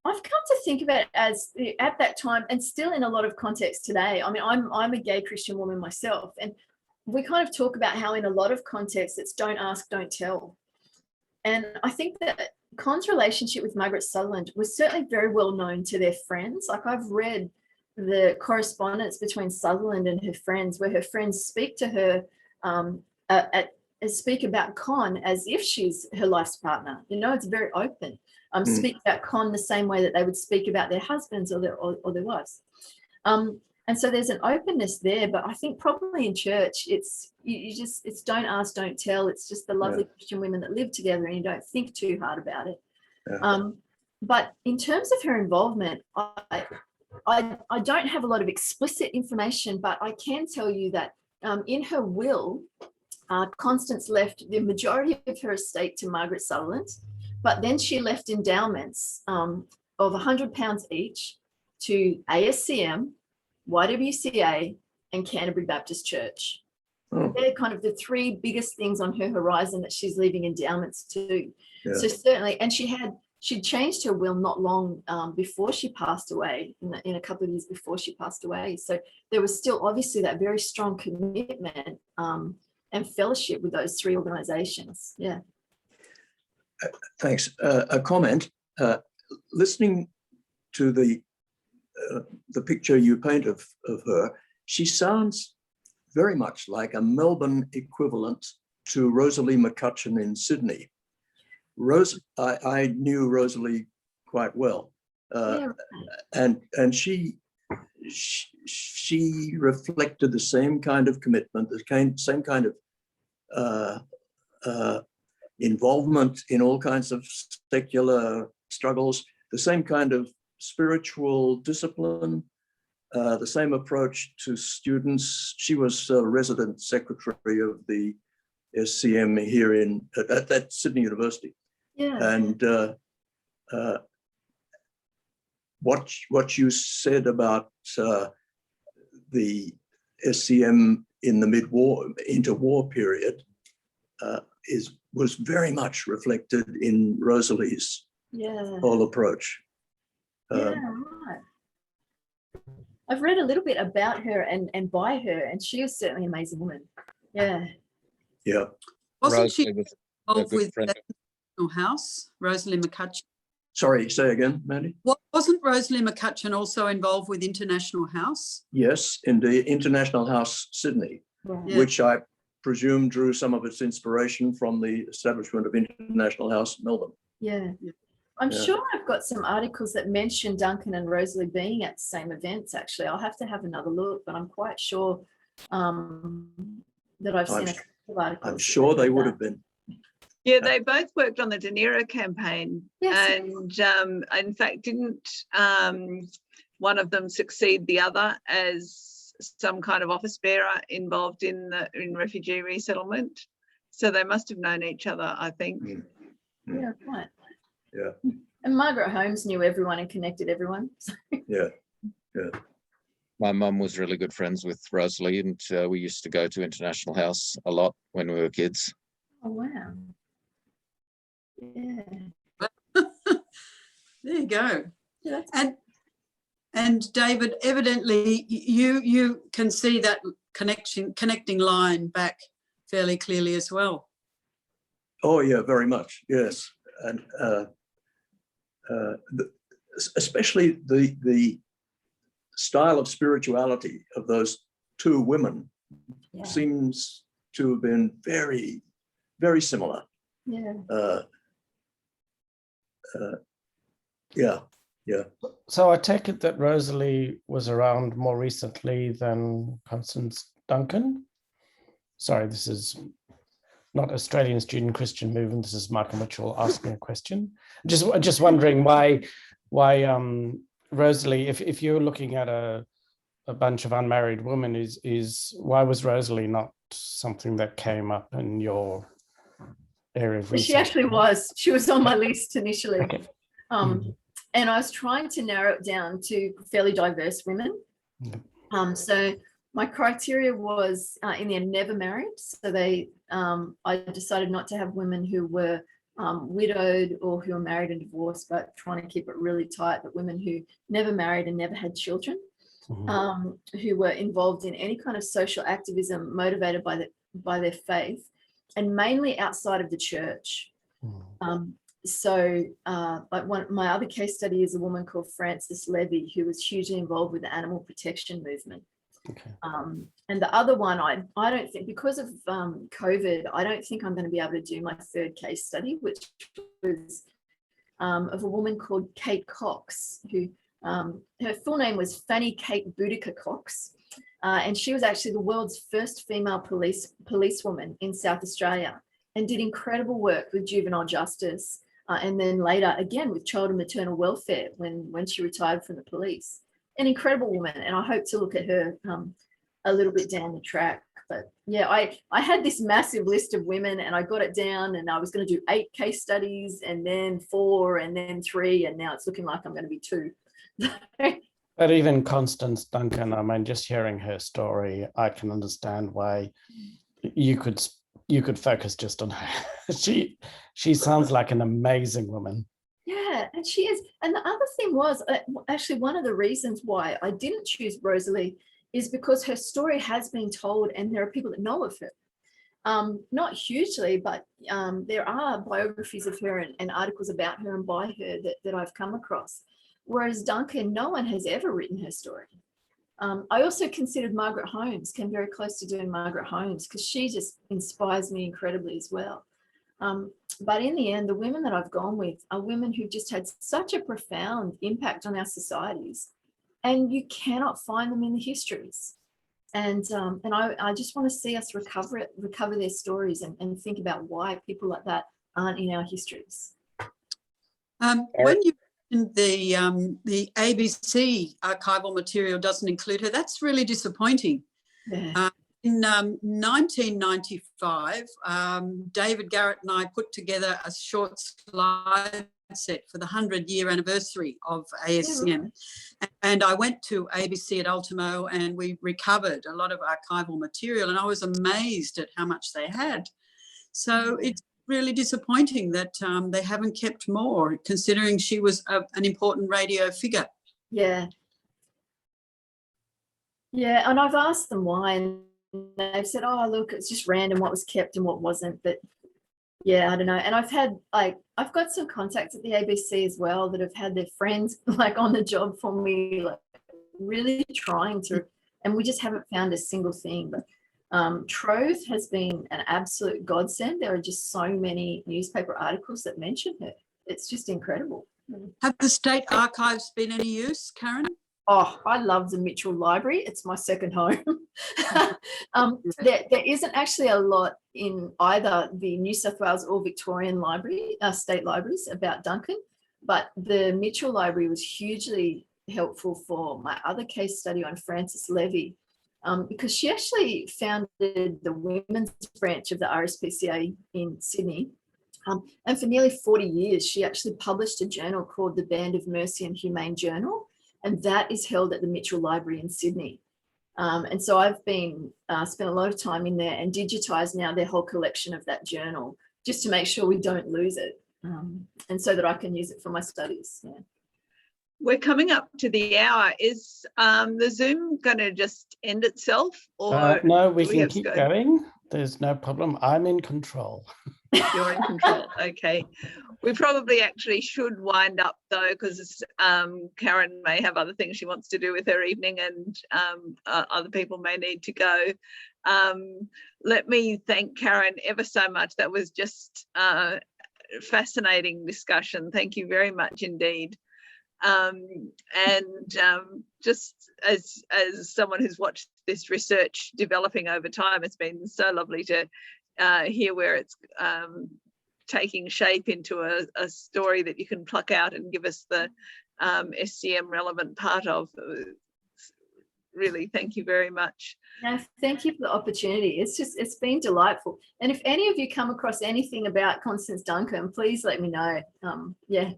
I've come to think about it as at that time, and still in a lot of context today. I mean, I'm a gay Christian woman myself, and we kind of talk about how in a lot of contexts it's don't ask, don't tell. And I think that Con's relationship with Margaret Sutherland was certainly very well known to their friends. Like, I've read the correspondence between Sutherland and her friends, where her friends speak to her speak about Con as if she's her life's partner. You know, it's very open. Speak about Con the same way that they would speak about their husbands or their wives. And so there's an openness there, but I think probably in church, it's don't ask, don't tell. It's just the lovely Christian women that live together, and you don't think too hard about it. Yeah. But in terms of her involvement, I don't have a lot of explicit information, but I can tell you that in her will, Constance left the majority of her estate to Margaret Sutherland, but then she left endowments of £100 each to ASCM, YWCA, and Canterbury Baptist Church. Oh. They're kind of the three biggest things on her horizon that she's leaving endowments to. Yeah. So certainly, and she'd changed her will not long before she passed away, in a couple of years before she passed away. So there was still obviously that very strong commitment and fellowship with those three organisations. Yeah. Thanks. A comment. Listening to the picture you paint of her, she sounds very much like a Melbourne equivalent to Rosalie McCutcheon in Sydney. I knew Rosalie quite well, and she reflected the same kind of commitment, the same kind of involvement in all kinds of secular struggles, the same kind of spiritual discipline, the same approach to students. She was a resident secretary of the ASCM here at Sydney University. Yeah. And what you said about the SCM in the interwar period was very much reflected in Rosalie's whole approach. Right. I've read a little bit about her and by her, and she is certainly an amazing woman. Yeah. Yeah. Wasn't she involved with the International House, Rosalie McCutcheon? Sorry, say again, Mandy. Wasn't Rosalie McCutcheon also involved with International House? Yes, indeed, International House Sydney, which I presume drew some of its inspiration from the establishment of International House Melbourne. Yeah. I'm sure I've got some articles that mention Duncan and Rosalie being at the same events, actually. I'll have to have another look, but I'm quite sure that I've seen a couple of articles. I'm sure they would have been. Yeah, they both worked on the De Niro campaign. Yes. And in fact, didn't one of them succeed the other as some kind of office bearer involved in refugee resettlement? So they must have known each other, I think. Yeah, right. Yeah. And Margaret Holmes knew everyone and connected everyone. Yeah. My mum was really good friends with Rosalie, and we used to go to International House a lot when we were kids. Oh, wow. Yeah. There you go. Yeah. And David, evidently you can see that connecting line back fairly clearly as well. Oh yeah, very much. Yes. And especially the style of spirituality of those two women seems to have been very, very similar. Yeah. Yeah. So I take it that Rosalie was around more recently than Constance Duncan. Sorry, this is not Australian Student Christian Movement. This is Michael Mitchell asking a question. Just wondering why Rosalie, if you're looking at a bunch of unmarried women, is why was Rosalie not something that came up in your area of research? She actually was. She was on my list initially. Okay. And I was trying to narrow it down to fairly diverse women. So my criteria was in the end never married. So I decided not to have women who were widowed or who were married and divorced, but trying to keep it really tight, but women who never married and never had children, who were involved in any kind of social activism motivated by their faith, and mainly outside of the church. But my other case study is a woman called Frances Levy, who was hugely involved with the animal protection movement. Okay. And the other one, I don't think, because of COVID, I don't think I'm going to be able to do my third case study, which was of a woman called Kate Cox, who her full name was Fanny Kate Boudica Cox. And she was actually the world's first female policewoman in South Australia, and did incredible work with juvenile justice. And then later, again, with child and maternal welfare when she retired from the police. An incredible woman, and I hope to look at her a little bit down the track. But yeah, I had this massive list of women, and I got it down, and I was going to do 8 case studies, and then 4, and then 3, and now it's looking like I'm going to be 2. But even Constance Duncan, I mean, just hearing her story, I can understand why you could focus just on her. She sounds like an amazing woman. Yeah, and she is. And the other thing was, actually, one of the reasons why I didn't choose Rosalie is because her story has been told, and there are people that know of her. Not hugely, but there are biographies of her and articles about her and by her that I've come across. Whereas Duncan, no one has ever written her story. I also considered Margaret Holmes, came very close to doing Margaret Holmes, because she just inspires me incredibly as well. But in the end, the women that I've gone with are women who've just had such a profound impact on our societies, and you cannot find them in the histories. And I just want to see us recover their stories and think about why people like that aren't in our histories. When you mentioned the ABC archival material doesn't include her, that's really disappointing. Yeah. In 1995, David Garrett and I put together a short slide set for the 100-year anniversary of ASCM. And I went to ABC at Ultimo, and we recovered a lot of archival material, and I was amazed at how much they had. So it's really disappointing that they haven't kept more, considering she was an important radio figure. Yeah. Yeah, and I've asked them why, and they've said, oh, look, it's just random what was kept and what wasn't. But yeah, I don't know. And I've got some contacts at the ABC as well that have had their friends on the job for me, really trying to, and we just haven't found a single thing. But Trove has been an absolute godsend. There are just so many newspaper articles that mention her. It's just incredible. Have the state archives been any use, Karen? Oh, I love the Mitchell Library. It's my second home. There isn't actually a lot in either the New South Wales or Victorian library, state libraries, about Duncan, but the Mitchell Library was hugely helpful for my other case study on Frances Levy, because she actually founded the women's branch of the RSPCA in Sydney. And for nearly 40 years, she actually published a journal called the Band of Mercy and Humane Journal, and that is held at the Mitchell Library in Sydney. And so I've been spent a lot of time in there and digitized now their whole collection of that journal, just to make sure we don't lose it, and so that I can use it for my studies. Yeah. We're coming up to the hour. Is the Zoom going to just end itself? Or no, we can keep going. There's no problem. I'm in control. You're in control. Okay. We probably actually should wind up though, because Karen may have other things she wants to do with her evening, and other people may need to go. Let me thank Karen ever so much. That was just a fascinating discussion. Thank you very much indeed. Just as someone who's watched this research developing over time, it's been so lovely to here where it's taking shape into a story that you can pluck out and give us the SCM relevant part of. Really, thank you very much. No, thank you for the opportunity. It's been delightful. And if any of you come across anything about Constance Duncan, please let me know. Yeah.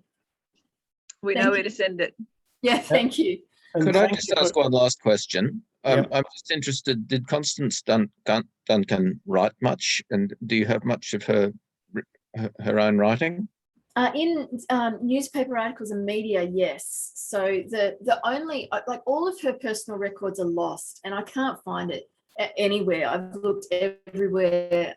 We Thank know you. where to send it. Yeah, thank you. And Could I thank just you for- ask one last question? Yep. I'm just interested, did Constance Duncan write much? And do you have much of her own writing? In newspaper articles and media, yes. So the only, like, all of her personal records are lost and I can't find it anywhere. I've looked everywhere.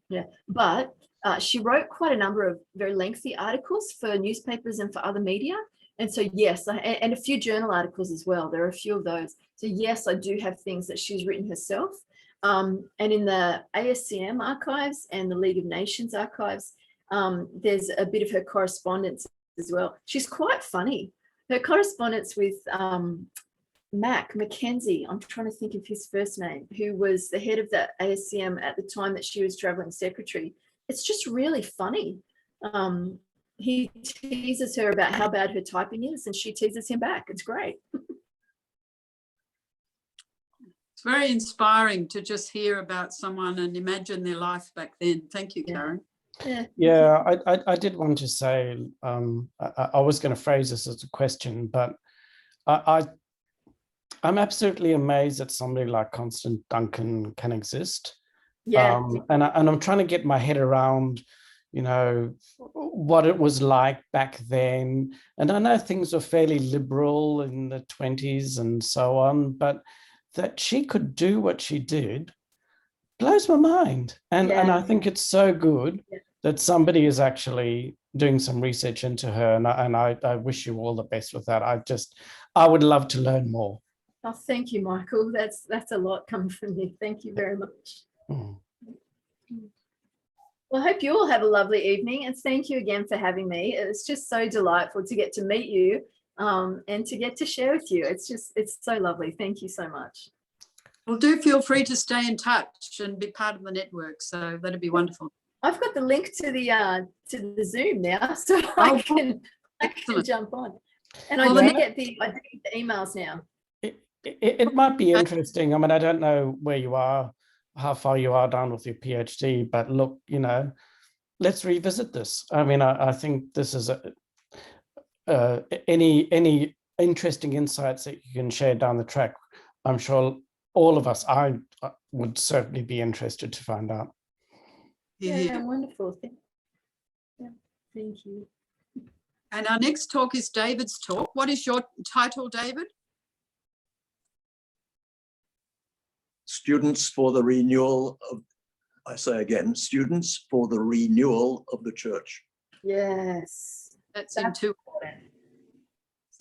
Yeah, but she wrote quite a number of very lengthy articles for newspapers and for other media. And so, yes, and a few journal articles as well. There are a few of those. So yes, I do have things that she's written herself. And in the ASCM archives and the League of Nations archives, there's a bit of her correspondence as well. She's quite funny. Her correspondence with Mackenzie, I'm trying to think of his first name, who was the head of the ASCM at the time that she was traveling secretary. It's just really funny. He teases her about how bad her typing is and she teases him back. It's great. It's very inspiring to just hear about someone and imagine their life back then. Thank you, Karen. Yeah, I did want to say, I was going to phrase this as a question, but I'm absolutely amazed that somebody like Constance Duncan can exist. Yeah. And I'm trying to get my head around, you know, what it was like back then. And I know things were fairly liberal in the 20s and so on, but that she could do what she did blows my mind. And I think it's so good that somebody is actually doing some research into her. And I wish you all the best with that. I would love to learn more. Oh, thank you, Michael. That's a lot coming from you. Thank you very much. Well, I hope you all have a lovely evening and thank you again for having me. It's just so delightful to get to meet you and to get to share with you. It's so lovely. Thank you so much. Well, do feel free to stay in touch and be part of the network. So that'd be wonderful. I've got the link to the Zoom now, so I can jump on. And I do get the emails now. It might be interesting. I mean, I don't know where you are, how far you are down with your PhD, but look, you know, let's revisit this. I mean, I think this is any interesting insights that you can share down the track. I'm sure all of us, I would certainly be interested to find out. Yeah, wonderful. Thank you. And our next talk is David's talk. What is your title, David? Students for the renewal of, I say again, students for the renewal of the church. Yes. That's in 2 weeks.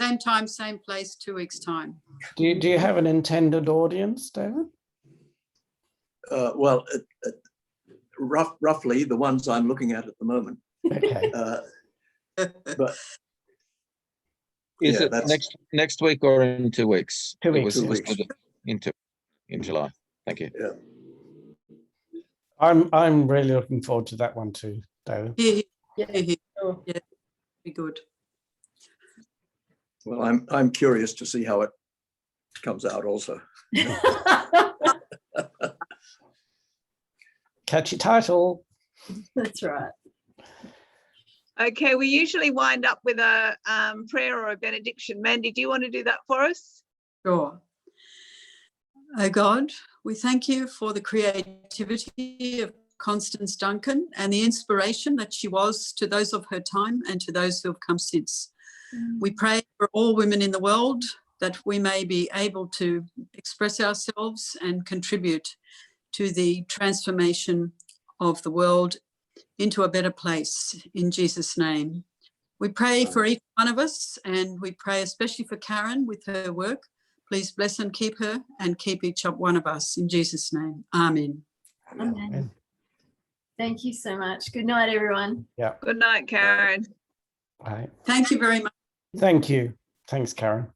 Same time, same place, 2 weeks' time. Do you have an intended audience, David? Well, roughly the ones I'm looking at the moment. Okay. But Is yeah, it next week or in 2 weeks? 2 weeks. It was 2 weeks. In July. Thank you. Yeah. I'm really looking forward to that one too, David. Yeah, be good. Well, I'm curious to see how it comes out also. Catchy title. That's right. Okay, we usually wind up with a prayer or a benediction. Mandy, do you want to do that for us? Sure. Oh God, we thank you for the creativity of Constance Duncan and the inspiration that she was to those of her time and to those who have come since. We pray for all women in the world that we may be able to express ourselves and contribute to the transformation of the world into a better place in Jesus' name. We pray for each one of us and we pray especially for Karen with her work. Please bless and keep her and keep each one of us in Jesus' name. Amen. Amen. Thank you so much. Good night, everyone. Yeah. Good night, Karen. Right. Thank you very much. Thank you. Thanks, Karen.